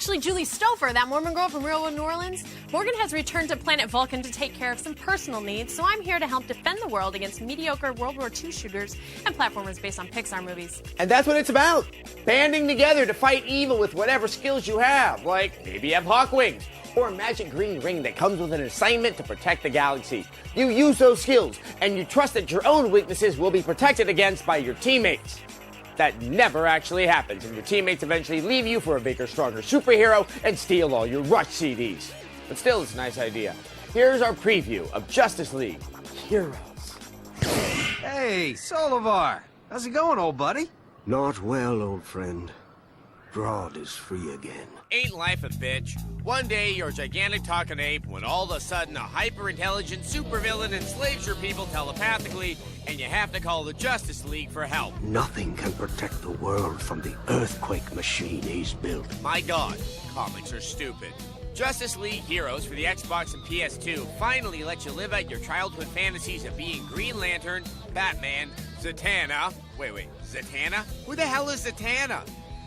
actually Julie Stouffer, that Mormon girl from real New Orleans. Morgan has returned to planet Vulcan to take care of some personal needs, so I'm here to help defend the world against mediocre World War II shooters and platformers based on Pixar movies. And that's what it's about. Banding together to fight evil with whatever skills you have. Like, maybe you have hawk wings, or a magic green ring that comes with an assignment to protect the galaxy. You use those skills, and you trust that your own weaknesses will be protected against by your teammates. That never actually happens, and your teammates eventually leave you for a bigger, stronger superhero and steal all your Rush CDs. But still, it's a nice idea. Here's our preview of Justice League Heroes. Hey, Solivar! How's it going, old buddy? Not well, old friend. Grodd is free again. Ain't life a bitch? One day you're a gigantic talking ape when all of a sudden a hyper-intelligent supervillain enslaves your people telepathically and you have to call the Justice League for help. Nothing can protect the world from the earthquake machine he's built. My God, comics are stupid. Justice League Heroes for the Xbox and PS2 finally lets you live out your childhood fantasies of being Green Lantern, Batman, Zatanna. Wait, Zatanna? Who the hell is Zatanna?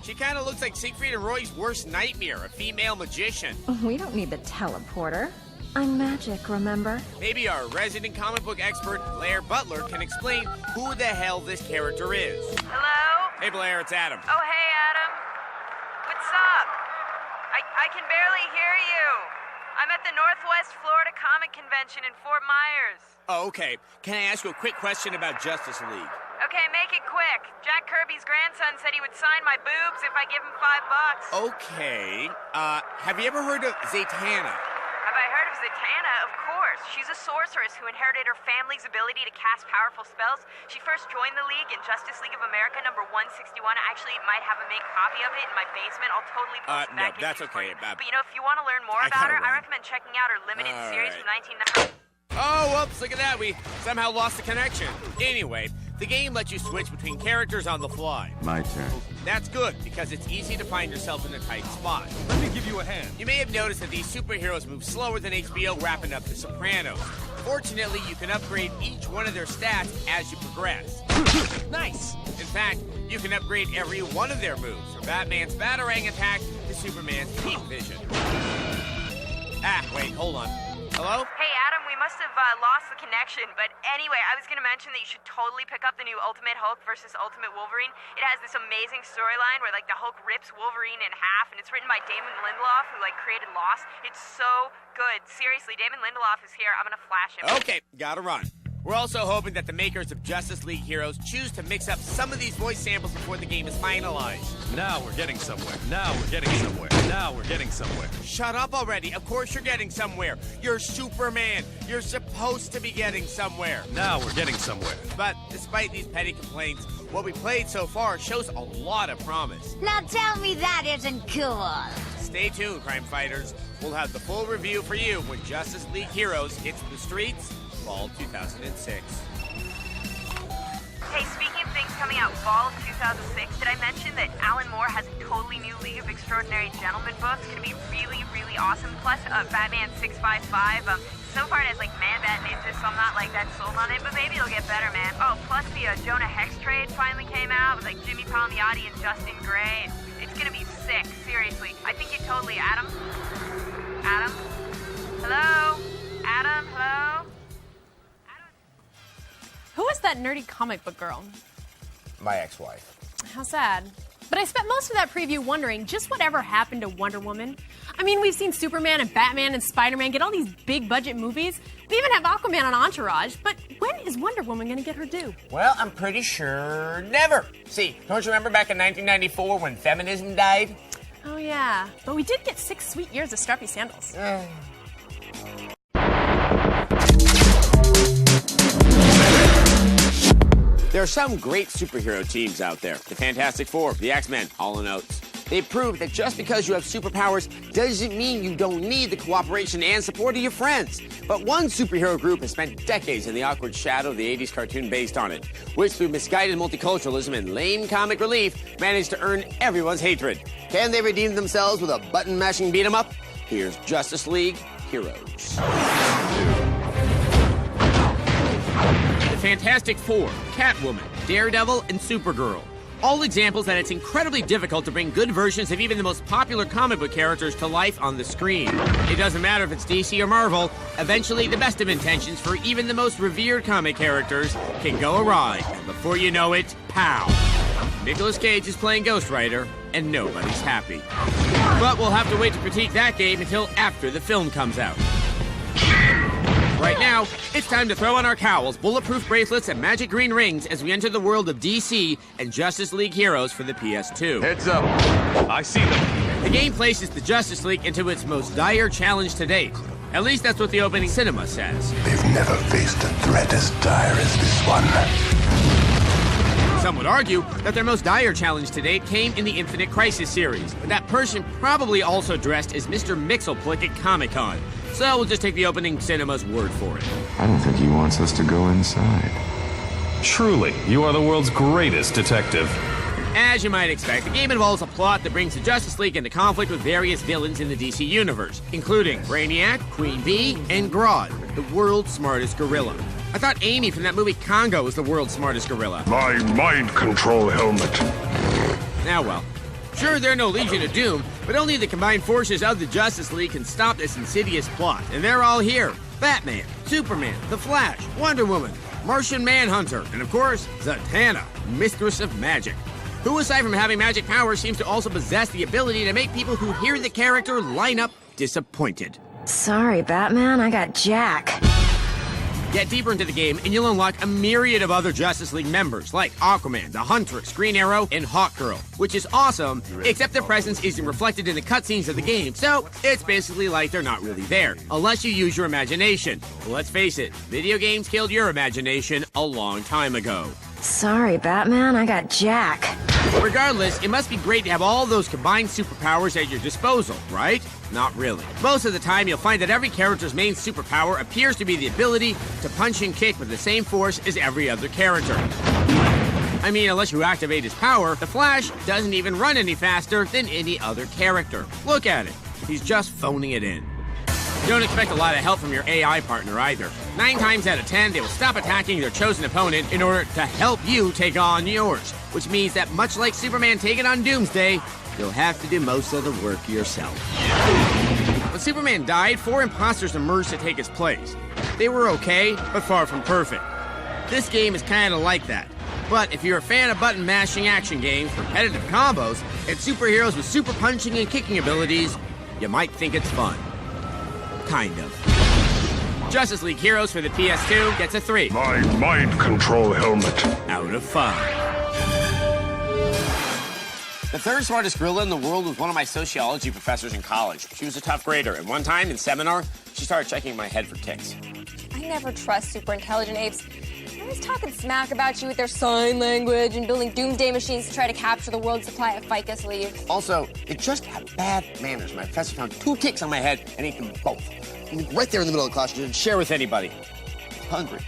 She kind of looks like Siegfried and Roy's worst nightmare, a female magician. We don't need the teleporter. I'm magic, remember? Maybe our resident comic book expert, Blair Butler, can explain who the hell this character is. Hello? Hey, Blair, it's Adam. Oh, hey, Adam. What's up? I can barely hear you. I'm at the Northwest Florida Comic Convention in Fort Myers. Oh, okay. Can I ask you a quick question about Justice League? Okay, make it quick. Jack Kirby's grandson said he would sign my boobs if I give him $5. Okay. Have you ever heard of Zatanna? Have I heard of Zatanna? Of course. She's a sorceress who inherited her family's ability to cast powerful spells. She first joined the League in Justice League of America number 161. I actually might have a make copy of it in my basement. I'll totally post No, that. that's okay. But you know, if you want to learn more about her, I recommend checking out her limited series from 1990. Oh, whoops, look at that. We somehow lost the connection. Anyway, the game lets you switch between characters on the fly. My turn. That's good, because it's easy to find yourself in a tight spot. Let me give you a hand. You may have noticed that these superheroes move slower than HBO wrapping up The Sopranos. Fortunately, you can upgrade each one of their stats as you progress. Nice! In fact, you can upgrade every one of their moves, from Batman's Batarang attack to Superman's heat vision. Wait, hold on. Hello? Hey, Adam, we must have lost the connection, but anyway, I was going to mention that you should totally pick up the new Ultimate Hulk versus Ultimate Wolverine. It has this amazing storyline where, like, the Hulk rips Wolverine in half, and it's written by Damon Lindelof, who, like, created Lost. It's so good. Seriously, Damon Lindelof is here. I'm going to flash him. Okay, gotta run. We're also hoping that the makers of Justice League Heroes choose to mix up some of these voice samples before the game is finalized. Now we're getting somewhere. Now we're getting somewhere. Now we're getting somewhere. Shut up already. Of course you're getting somewhere. You're Superman. You're supposed to be getting somewhere. Now we're getting somewhere. But despite these petty complaints, what we played so far shows a lot of promise. Now tell me that isn't cool. Stay tuned, crime fighters. We'll have the full review for you when Justice League Heroes hits the streets fall 2006. Hey, speaking of things coming out fall of 2006, did I mention that Alan Moore has a totally new League of Extraordinary Gentlemen book? It's going to be really, really awesome. Plus, Batman 655. So far it has, like, Man-Bat Ninja, so I'm not, like, that sold on it, but maybe it'll get better, man. Oh, plus the Jonah Hex trade finally came out with, like, Jimmy Palmiotti and Justin Gray. It's going to be sick, seriously. I think you totally... Adam? Adam? Hello? Adam? Hello? Who is that nerdy comic book girl? My ex-wife. How sad. But I spent most of that preview wondering just whatever happened to Wonder Woman. I mean, we've seen Superman and Batman and Spider-Man get all these big budget movies. We even have Aquaman on Entourage. But when is Wonder Woman going to get her due? Well, I'm pretty sure never. See, don't you remember back in 1994 when feminism died? Oh, yeah. But we did get 6 sweet years of strappy sandals. There are some great superhero teams out there. The Fantastic Four, the X-Men, Hall & Oates. They prove that just because you have superpowers doesn't mean you don't need the cooperation and support of your friends. But one superhero group has spent decades in the awkward shadow of the 80s cartoon based on it, which through misguided multiculturalism and lame comic relief managed to earn everyone's hatred. Can they redeem themselves with a button-mashing beat-em-up? Here's Justice League Heroes. The Fantastic Four, Catwoman, Daredevil, and Supergirl. All examples that it's incredibly difficult to bring good versions of even the most popular comic book characters to life on the screen. It doesn't matter if it's DC or Marvel, eventually the best of intentions for even the most revered comic characters can go awry, and before you know it, pow! Nicolas Cage is playing Ghost Rider, and nobody's happy. But we'll have to wait to critique that game until after the film comes out. Right now, it's time to throw on our cowls, bulletproof bracelets, and magic green rings as we enter the world of DC and Justice League heroes for the PS2. Heads up. I see them. The game places the Justice League into its most dire challenge to date. At least that's what the opening cinema says. They've never faced a threat as dire as this one. Some would argue that their most dire challenge to date came in the Infinite Crisis series, but that person probably also dressed as Mr. Mxyzptlk at Comic-Con. So we'll just take the opening cinema's word for it. I don't think he wants us to go inside. Truly, you are the world's greatest detective. As you might expect, the game involves a plot that brings the Justice League into conflict with various villains in the DC universe, including Brainiac, Queen Bee, and Grodd, the world's smartest gorilla. I thought Amy from that movie Congo was the world's smartest gorilla. My mind control helmet. Now well. Sure, they're no Legion of Doom, but only the combined forces of the Justice League can stop this insidious plot. And they're all here. Batman, Superman, The Flash, Wonder Woman, Martian Manhunter, and of course, Zatanna, Mistress of Magic. Who, aside from having magic powers, seems to also possess the ability to make people who hear the character line up disappointed. Sorry, Batman, I got Jack. Get deeper into the game, and you'll unlock a myriad of other Justice League members, like Aquaman, the Huntress, Green Arrow, and Hawkgirl, which is awesome, except their presence isn't reflected in the cutscenes of the game, so it's basically like they're not really there, unless you use your imagination. Well, let's face it, video games killed your imagination a long time ago. Sorry, Batman, I got Jack. Regardless, it must be great to have all those combined superpowers at your disposal, right? Not really. Most of the time, you'll find that every character's main superpower appears to be the ability to punch and kick with the same force as every other character. I mean, unless you activate his power, the Flash doesn't even run any faster than any other character. Look at it. He's just phoning it in. Don't expect a lot of help from your AI partner either. 9 times out of 10, they will stop attacking their chosen opponent in order to help you take on yours. Which means that much like Superman taking on Doomsday, you'll have to do most of the work yourself. When Superman died, 4 imposters emerged to take his place. They were okay, but far from perfect. This game is kind of like that. But if you're a fan of button-mashing action games, repetitive combos, and superheroes with super punching and kicking abilities, you might think it's fun. Kind of. Justice League Heroes for the PS2 gets a 3. My mind control helmet. Out of 5. The third smartest gorilla in the world was one of my sociology professors in college. She was a tough grader, and one time in seminar, she started checking my head for ticks. I never trust super intelligent apes. They're always talking smack about you with their sign language and building doomsday machines to try to capture the world's supply of ficus leaves. Also, they just have bad manners. My professor found 2 ticks on my head and ate them both. Right there in the middle of the class, she didn't share with anybody. Hungry.